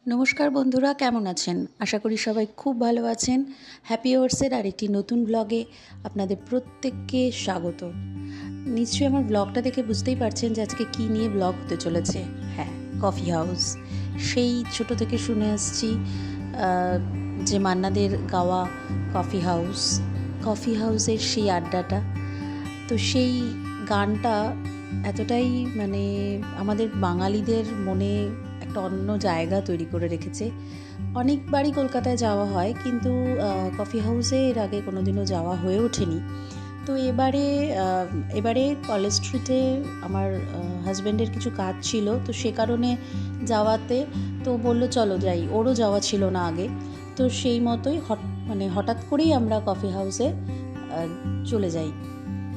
নমস্কার বন্ধুরা, কেমন আছেন? আশা করি সবাই খুব ভালো আছেন। হ্যাপি আওয়ার্সের আরেকটি নতুন ব্লগে আপনাদের প্রত্যেককে স্বাগত। নিশ্চয়ই আমার ব্লগটা দেখে বুঝতেই পারছেন যে আজকে কী নিয়ে ব্লগ হতে চলেছে। হ্যাঁ, কফি হাউস। সেই ছোট থেকে শুনে আসছি যে মান্নাদের গাওয়া কফি হাউসের সেই আড্ডাটা। তো সেই গানটা এতটাই আমাদের বাঙালিদের মনে একটা অন্য জায়গা তৈরি করে রেখেছে। অনেকবারই কলকাতায় যাওয়া হয়, কিন্তু কফি হাউসে এর আগে কোনোদিনও যাওয়া হয়ে ওঠেনি। তো এবারে কলেজ স্ট্রিটে আমার হাজব্যান্ডের কিছু কাজ ছিল, তো সে কারণে যাওয়াতে তো বললো চলো যাই, ওরও যাওয়া ছিল না আগে। তো সেই মতোই হঠাৎ করেই আমরা কফি হাউসে চলে যাই।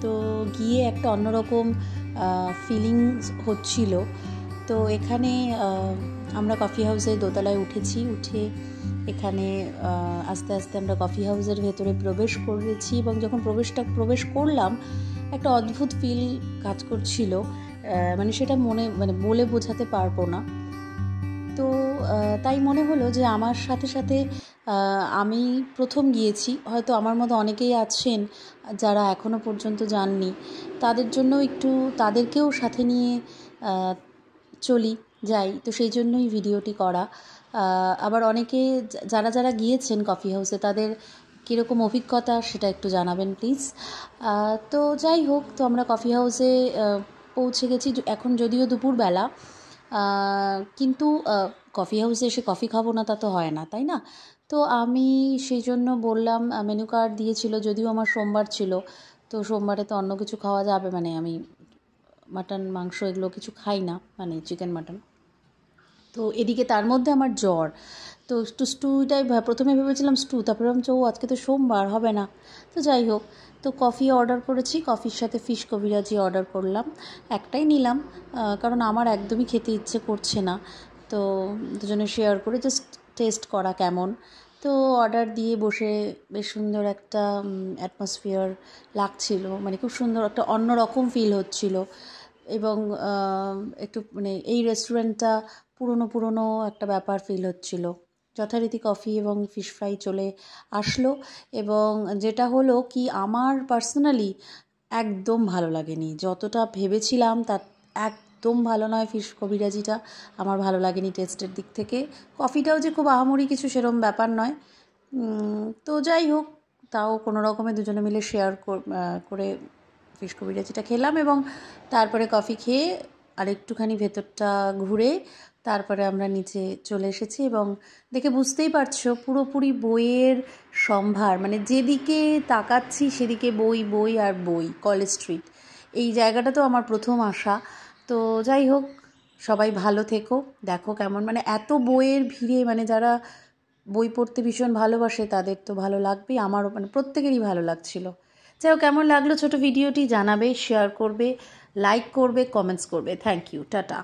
তো গিয়ে একটা অন্যরকম ফিলিংস হচ্ছিল। তো এখানে আমরা কফি হাউসের দোতলায় উঠে এখানে আস্তে আস্তে আমরা কফি হাউসের ভেতরে প্রবেশ করেছি, এবং যখন প্রবেশ করলাম একটা অদ্ভুত ফিল কাজ করছিল, সেটা বলে বোঝাতে পারবো না। তো তাই মনে হলো যে আমার সাথে সাথে আমি প্রথম গিয়েছি, হয়তো আমার মতো অনেকেই আছেন যারা এখনও পর্যন্ত যাননি, তাদের জন্য একটু তাদেরকেও সাথে নিয়ে যাই। তো সেই জন্যই ভিডিওটি করা। আবার অনেকে যারা গিয়েছেন কফি হাউসে তাদের কীরকম অভিজ্ঞতা সেটা একটু জানাবেন প্লিজ। তো যাই হোক, তো আমরা কফি হাউসে পৌঁছে গেছি। এখন যদিও দুপুরবেলা, কিন্তু কফি হাউসে এসে কফি খাবো না তা তো হয় না, তাই না? তো আমি সেই জন্য বললাম, মেনু কার্ড দিয়েছিল, যদিও আমার সোমবার ছিল, তো সোমবারে তো অন্য কিছু খাওয়া যাবে, আমি মাটন মাংস এগুলো কিছু খাই না, চিকেন মাটন। তো এদিকে তার মধ্যে আমার জ্বর, তো স্টুটাই প্রথমে ভেবেছিলাম তারপরে আমি আজকে তো সোমবার, হবে না। তো যাই হোক, তো কফি অর্ডার করেছি, কফির সাথে ফিশ কবিরাজি অর্ডার করলাম। একটাই নিলাম, কারণ আমার একদমই খেতে ইচ্ছে করছে না। তো দুজনে শেয়ার করে জাস্ট টেস্ট করা কেমন। তো অর্ডার দিয়ে বসে বেশ সুন্দর একটা অ্যাটমসফিয়ার লাগছিল, খুব সুন্দর একটা অন্যরকম ফিল হচ্ছিল। এবং একটু এই রেস্টুরেন্টটা পুরনো একটা ব্যাপার ফিল হচ্ছিল। যথারীতি কফি এবং ফিশ ফ্রাই চলে আসলো, এবং যেটা হলো কি, আমার পার্সোনালি একদম ভালো লাগেনি। যতটা ভেবেছিলাম তার একদম ভালো নয়। ফিশ কবিরাজিটা আমার ভালো লাগেনি টেস্টের দিক থেকে। কফিটাও যে খুব আহামরি কিছু সেরকম ব্যাপার নয়। তো যাই হোক, তাও কোনো রকমে দুজনে মিলে শেয়ার করে ফিশ কবিরাজিটা খেলাম, এবং তারপরে কফি খেয়ে আর একটুখানি ভেতরটা ঘুরে তারপরে আমরা নিচে চলে এসেছি। এবং দেখে বুঝতেই পারছো, পুরোপুরি বইয়ের সম্ভার, যেদিকে তাকাচ্ছি সেদিকে বই আর বই। কলেজ স্ট্রিট এই জায়গাটা তো আমার প্রথম আসা। তো যাই হোক, সবাই ভালো থেকো। দেখো কেমন এত বইয়ের ভিড়ে, যারা বই পড়তে ভীষণ ভালোবাসে তাদের তো ভালো লাগবেই, আমারও প্রত্যেকেরই ভালো লাগছিল। যাই হোক, কেমন লাগলো ছোট ভিডিওটি জানাবে, শেয়ার করবে, লাইক করবে, কমেন্টস করবে। Thank you, tata.